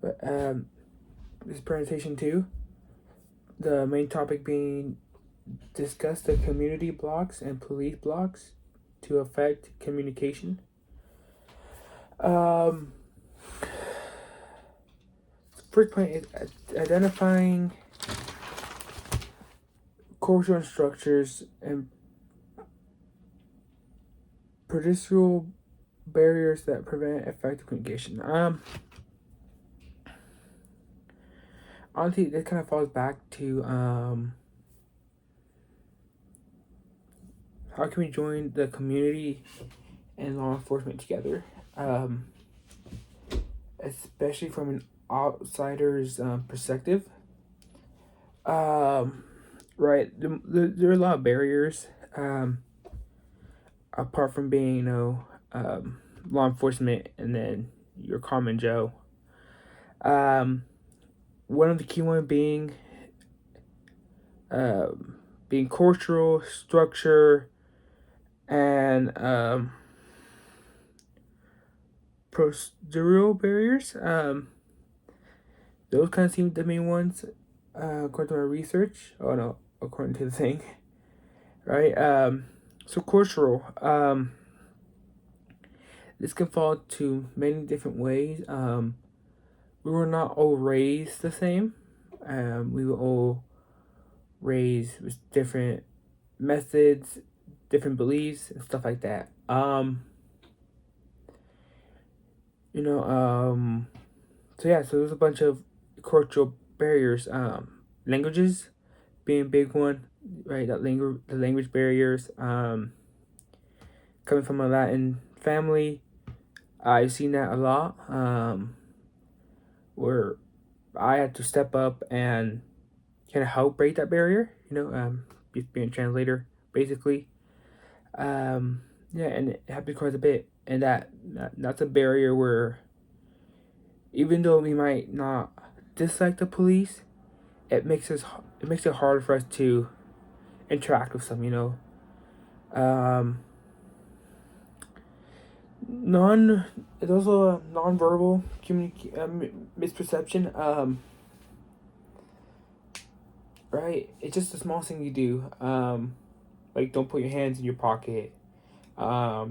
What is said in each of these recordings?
This is presentation 2. The main topic being discuss the community blocks and police blocks to affect communication. First point is identifying cultural structures and procedural barriers that prevent effective communication. Honestly, this kind of falls back to how can we join the community and law enforcement together, especially from an outsider's perspective. Right, there are a lot of barriers, apart from being, law enforcement and then your common Joe. One of the key ones being cultural structure and procedural barriers. Those kind of seem the main ones, according to my research. Oh no, according to the thing, right? So cultural. This can fall to many different ways. We were not all raised the same. We were all raised with different methods, different beliefs, and stuff like that. So there's a bunch of cultural barriers. Languages being a big one, right? The language barriers. Coming from a Latin family, I've seen that a lot. Where I had to step up and kind of help break that barrier. Being a translator, basically. And it happens quite a bit, and that's a barrier where, even though we might not dislike the police, it makes it harder for us to interact with them. It's also a nonverbal misperception. Right, it's just a small thing you do. Like, don't put your hands in your pocket. If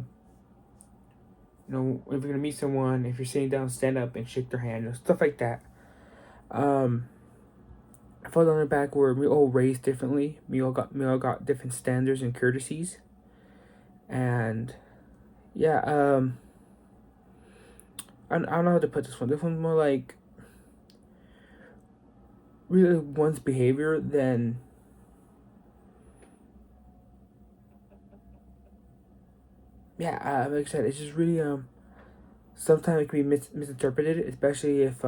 you're gonna meet someone, if you're sitting down, stand up and shake their hand, stuff like that. I felt on the back where we all raised differently. We all got different standards and courtesies, and yeah. I don't know how to put this one. This one's more like really one's behavior than like I said, it's just really sometimes it can be misinterpreted, especially if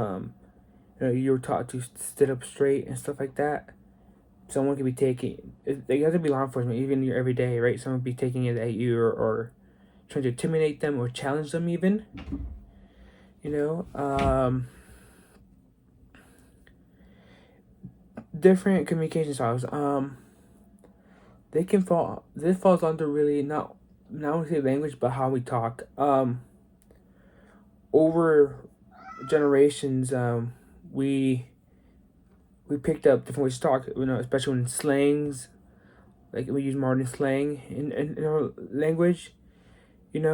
you were taught to sit up straight and stuff like that. Someone could be taking it. They have to be law enforcement, even your everyday, right? Someone could be taking it at you, or trying to intimidate them or challenge them, even. Different communication styles. They can fall. This falls under really not only language, but how we talk. Over generations, we picked up different ways to talk. Especially when slangs, like we use modern slang in our language. And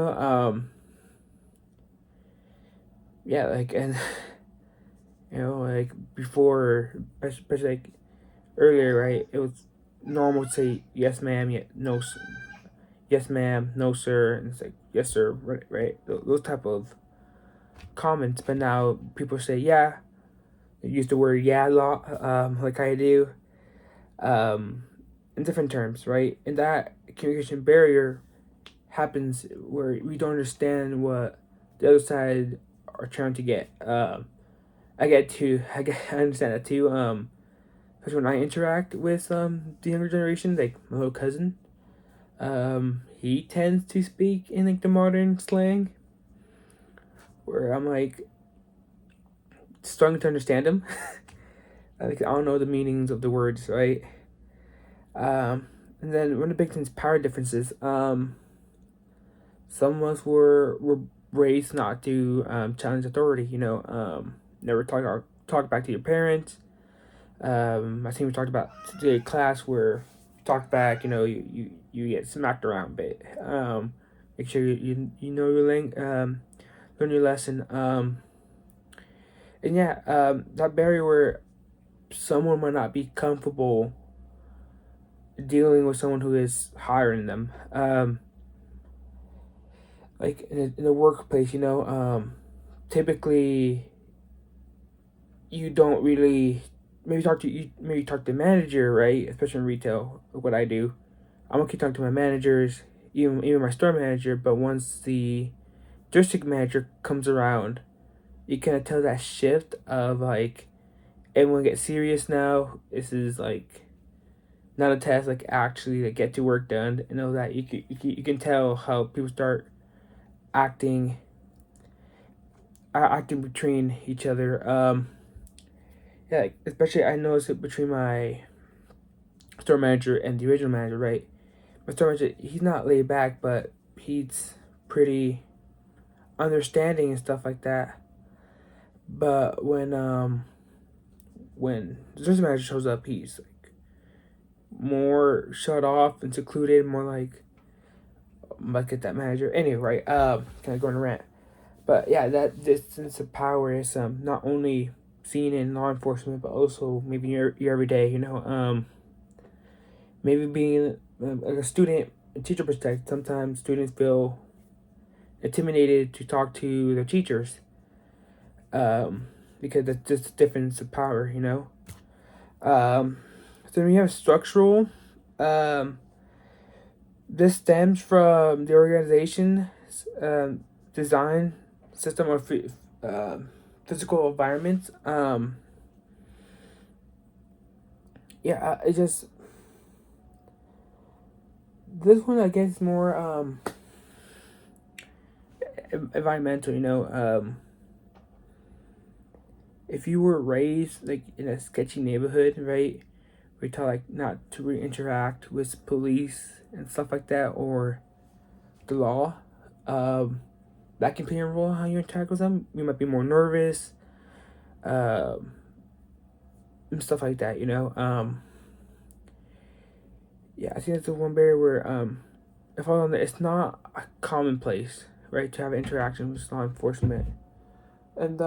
like before, especially like earlier, right? It was normal to say yes, ma'am, no, yes, ma'am, no, sir, and it's like yes, sir, right? Those type of comments. But now people say yeah. They use the word yeah a lot, like I do, in different terms, right? And that communication barrier happens where we don't understand what the other side are trying to get. I understand that too. Because when I interact with the younger generation, like my little cousin, he tends to speak in like the modern slang, where I'm like struggling to understand him. Like, I don't know the meanings of the words, right? And then one of the big things, power differences. Some of us were raised not to challenge authority. never talk back to your parents. I think we talked about today class where talk back, you get smacked around a bit. Make sure you know your learn your lesson. And yeah, that barrier where someone might not be comfortable dealing with someone who is higher than them. Like in a workplace, typically you don't really maybe talk to the manager, right? Especially in retail, what I do, I'm gonna keep talking to my managers, even my store manager. But once the district manager comes around, you kind of tell that shift of like everyone get serious now. This is like not a test, like actually like get to work done. And all that you can tell how people start acting acting between each other. Yeah, like, especially I noticed it between my store manager and the original manager, right? My store manager, he's not laid back, but he's pretty understanding and stuff like that. But when the store manager shows up, he's like more shut off and secluded, more like at that manager. Anyway, right? Kind of going to rant, but yeah, that distance of power is not only seen in law enforcement, but also maybe your everyday. Maybe being like a student, a teacher perspective, sometimes students feel intimidated to talk to their teachers, because that's just a difference of power. So we have structural. Um, this stems from the organization's design system of physical environments. Yeah, it just this one I guess more environmental. If you were raised like in a sketchy neighborhood, right, we taught like not to interact with police and stuff like that, or the law, that can play a role how you interact with them. You might be more nervous, and stuff like that. Yeah, I think that's the one barrier where if I'm it's not a commonplace, right, to have interaction with law enforcement, and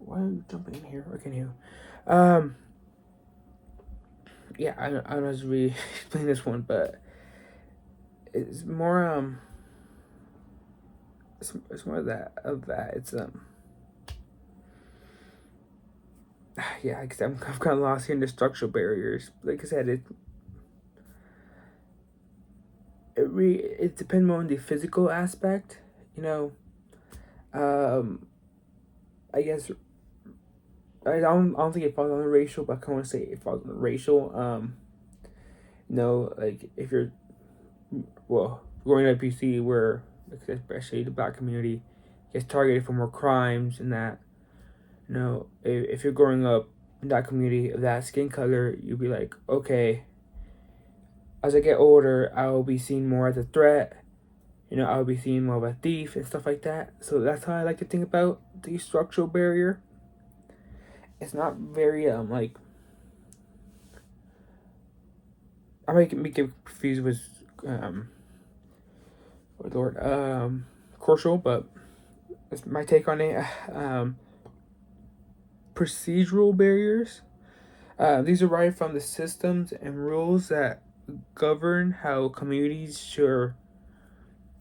why are you jumping in here? I can't hear. Yeah, I don't know how to really explain this one, but it's more it's more of that. It's yeah, I guess I'm kind of lost here in the structural barriers. Like I said, it depends more on the physical aspect, you know. I guess I don't think it falls on the racial, but I kind of want to say it falls on the racial. Like if you're growing up, you see where, like, especially the black community gets targeted for more crimes and that. If you're growing up in that community of that skin color, you'll be like, okay, as I get older, I will be seen more as a threat. I will be seen more of a thief and stuff like that. So that's how I like to think about the structural barrier. It's not very like I might get confused with oh Lord crucial, but that's my take on it. Procedural barriers. These arise from the systems and rules that govern how communities should,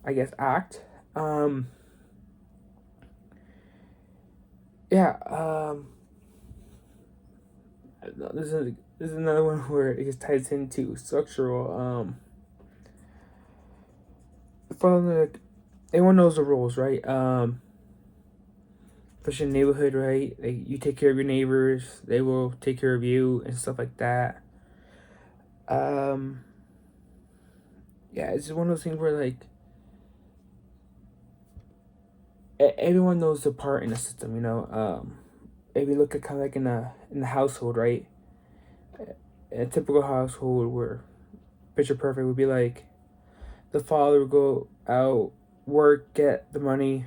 I guess, act. Yeah. This is another one where it just ties into structural. Everyone knows the rules, right? Especially in the neighborhood, right? Like, you take care of your neighbors, they will take care of you and stuff like that. Yeah, it's just one of those things where like everyone knows their part in the system. If you look at kind of like in the household, right? In a typical household where picture perfect would be like the father would go out, work, get the money,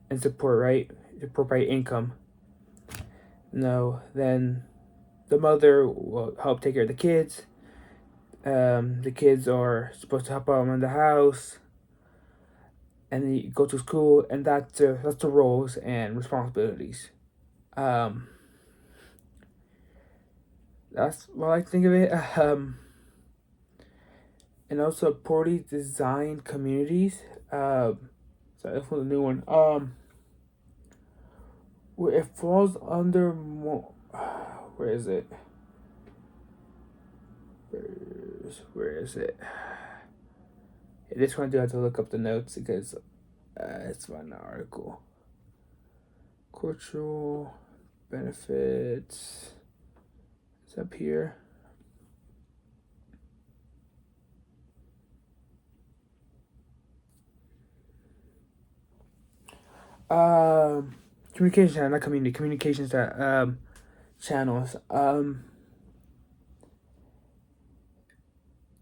and support, right? Support by income. then the mother will help take care of the kids. The kids are supposed to help out around the house, and they go to school, and that's the roles and responsibilities. Um, that's what I think of it. And also poorly designed communities. So that's a new one. Where it falls under where is it? Where is it? This one I do have to look up the notes because it's an article. Cultural benefits. It's up here. Communication channel, not community. Communications channels.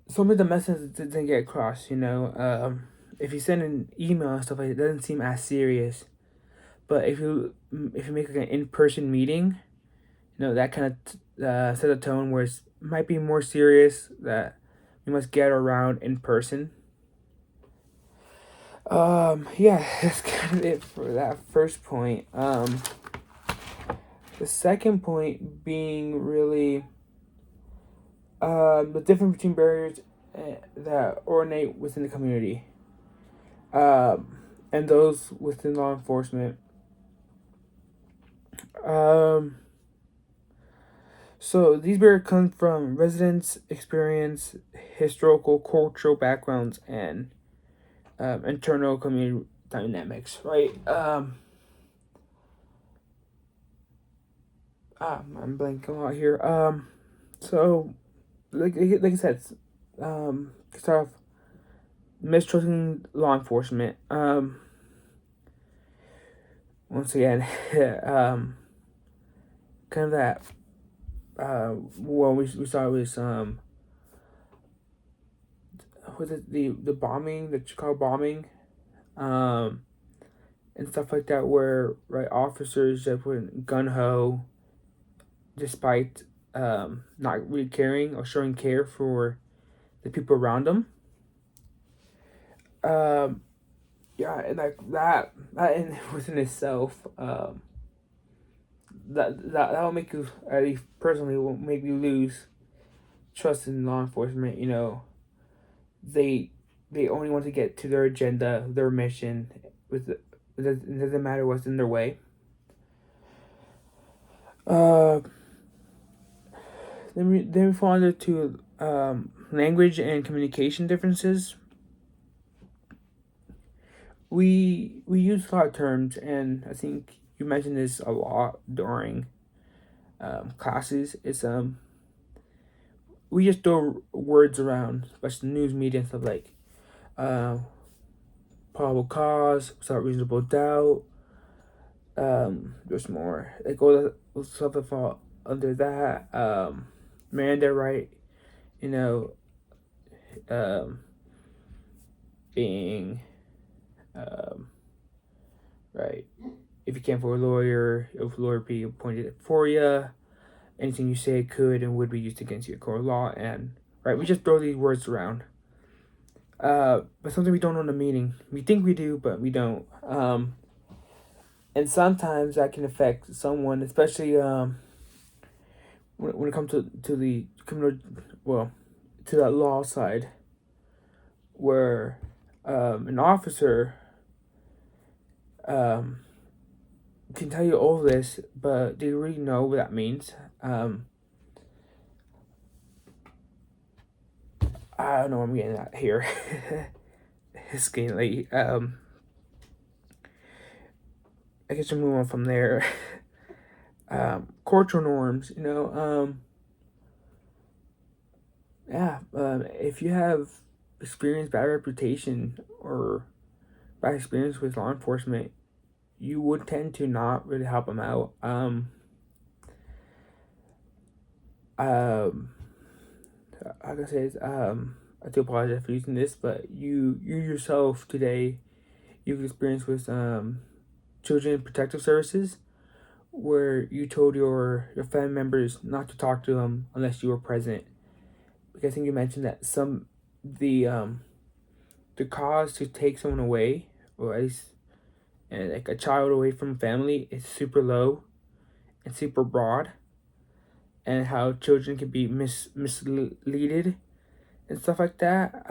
Some of the messages didn't get across. If you send an email and stuff like that, it doesn't seem as serious. But if you make like an in-person meeting, that kind of set a tone where it might be more serious, that we must get around in person. Yeah, that's kind of it for that first point. The second point being really the difference between barriers that originate within the community, and those within law enforcement. So these barriers come from residents' experience, historical, cultural backgrounds, and internal community dynamics, right? I'm blanking out here. So, like I said, start off mistrusting law enforcement. Once again, kind of that. Well, we saw was was it the bombing, the Chicago bombing, and stuff like that, where officers that went gun ho, despite not really caring or showing care for the people around them. Yeah, and like that in within itself, that will make you, at least personally, will make you lose trust in law enforcement. They only want to get to their agenda, their mission. It doesn't matter what's in their way. Then we fall under to language and communication differences. We use a lot of terms, and I think you mentioned this a lot during classes. It's we just throw words around, especially news media and stuff like probable cause, without reasonable doubt. There's more like all the stuff that fall under that. Miranda right, being right. If you can't afford a lawyer, if a lawyer be appointed for you, anything you say could and would be used against you in court of law, and we just throw these words around. But something we don't know the meaning. We think we do, but we don't. And sometimes that can affect someone, especially when it comes to the criminal, to that law side, where an officer can tell you all this, but do you really know what that means? I don't know what I'm getting at here. It's getting late. I guess we'll move on from there. Cultural norms, if you have experienced bad reputation or bad experience with law enforcement, you would tend to not really help them out. Like I said, I do apologize for using this, but you yourself today, you've experienced with children protective services, where you told your family members not to talk to them unless you were present. Because I think you mentioned that the cause to take someone away, or at least like a child away from family, is super low and super broad, and how children can be misleaded and stuff like that.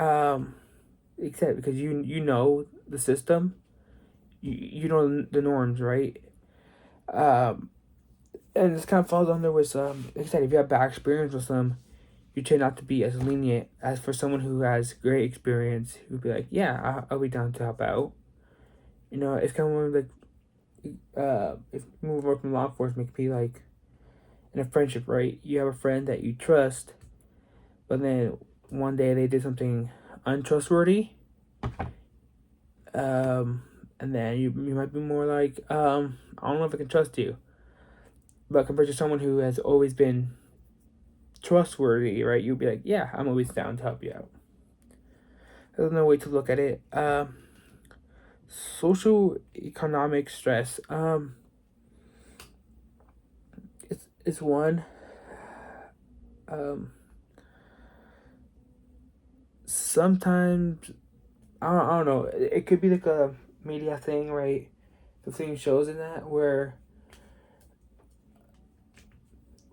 Except because you know the system, you know the norms, right? Um, and this kind of falls under with like I said, if you have bad experience with them, you tend not to be as lenient as for someone who has great experience. Who'd be like, yeah, I'll be down to help out. You know, it's kind of like if you move on from law enforcement, it could be like in a friendship, right? You have a friend that you trust, but then one day they did something untrustworthy, um, and then you might be more like, I don't know if I can trust you. But compared to someone who has always been trustworthy, right? You'd be like, yeah, I'm always down to help you out. There's no way to look at it. Social economic stress. It's one. Um, Sometimes I don't know. It could be like a media thing, right? The thing shows in that where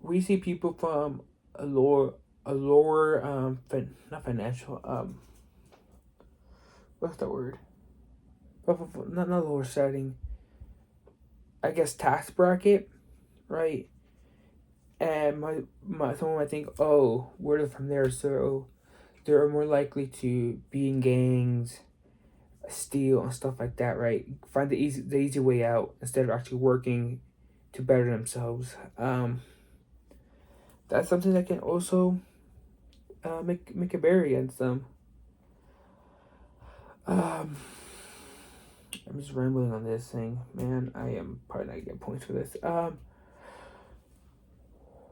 we see people from a lower not financial what's the word, not lower setting, I guess tax bracket, right? And my someone might think, oh, we're from there, so they're more likely to be in gangs, steal and stuff like that, right? Find the easy way out instead of actually working to better themselves. That's something that can also make a barrier against them. Um, I'm just rambling on this thing, man. I am probably not gonna get points for this.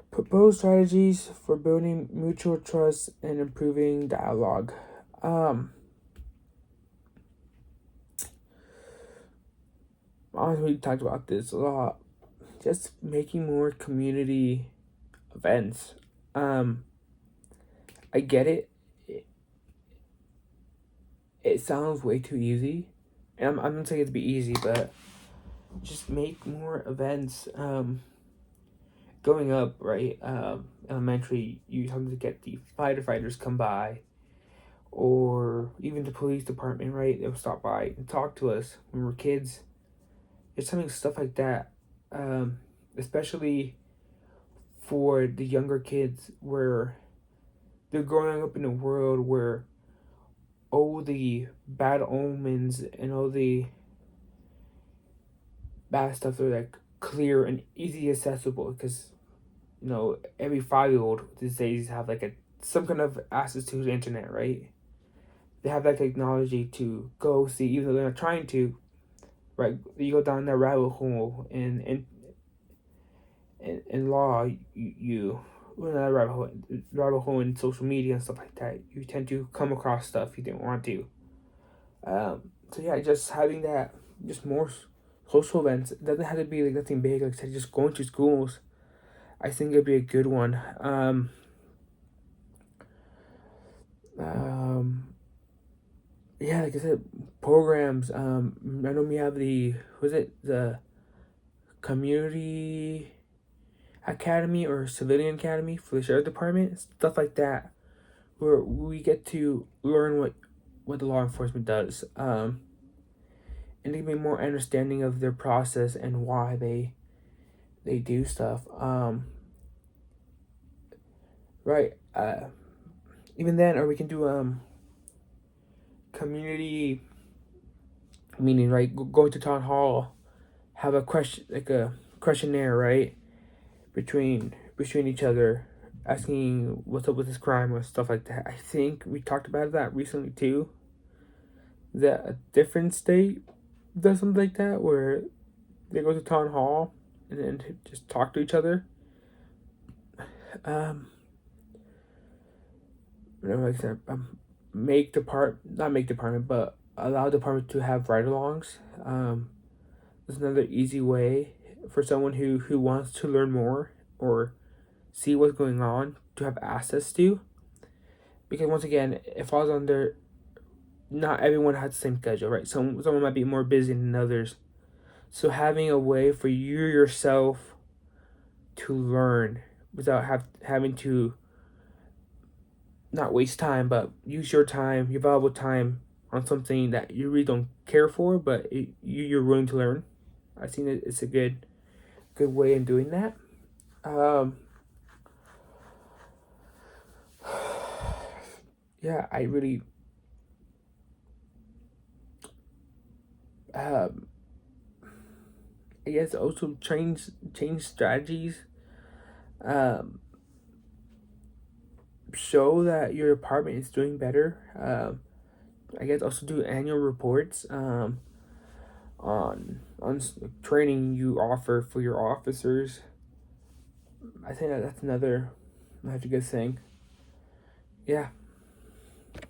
Propose strategies for building mutual trust and improving dialogue. Um, Honestly, we talked about this a lot. Just making more community events. Um, I get it. It sounds way too easy. And I'm not saying it to be easy, but just make more events. Growing up, right? Elementary, you have to get the firefighters come by, or even the police department, right? They'll stop by and talk to us when we're kids. It's something stuff like that, um, especially for the younger kids, where they're growing up in a world where all the bad omens and all the bad stuff are like clear and easy accessible, because every 5-year-old these days have like a some kind of access to the internet, right? They have that technology to go see, even though they're not trying to, right? You go down that rabbit hole in law, you well, not rabbit hole in social media and stuff like that. You tend to come across stuff you didn't want to. So yeah, just having that, just more social events. It doesn't have to be like nothing big. Like I said, just going to schools. I think it'd be a good one. Um, yeah, like I said, programs. I know we have the community academy or civilian academy for the sheriff department, stuff like that, where we get to learn what the law enforcement does, and to be more understanding of their process and why they do stuff. Right. Even then, or we can do community meeting, right? Going to town hall, have a question, like a questionnaire, right? Between each other, asking what's up with this crime or stuff like that. I think we talked about that recently too. That a different state does something like that, where they go to town hall and then just talk to each other. Um, like I said, not make department, but allow department to have ride-alongs. There's another easy way. for someone who wants to learn more or see what's going on to have access to. Because once again, it falls under, not everyone has the same schedule, right? Someone might be more busy than others. So having a way for you yourself to learn without having to not waste time, but use your time, your valuable time, on something that you really don't care for, but you're willing to learn. I think that it's a good way in doing that. Yeah, I really um, I guess also change strategies. Um, Show that your department is doing better. I guess also do annual reports on training you offer for your officers. I think that's another good thing. Yeah.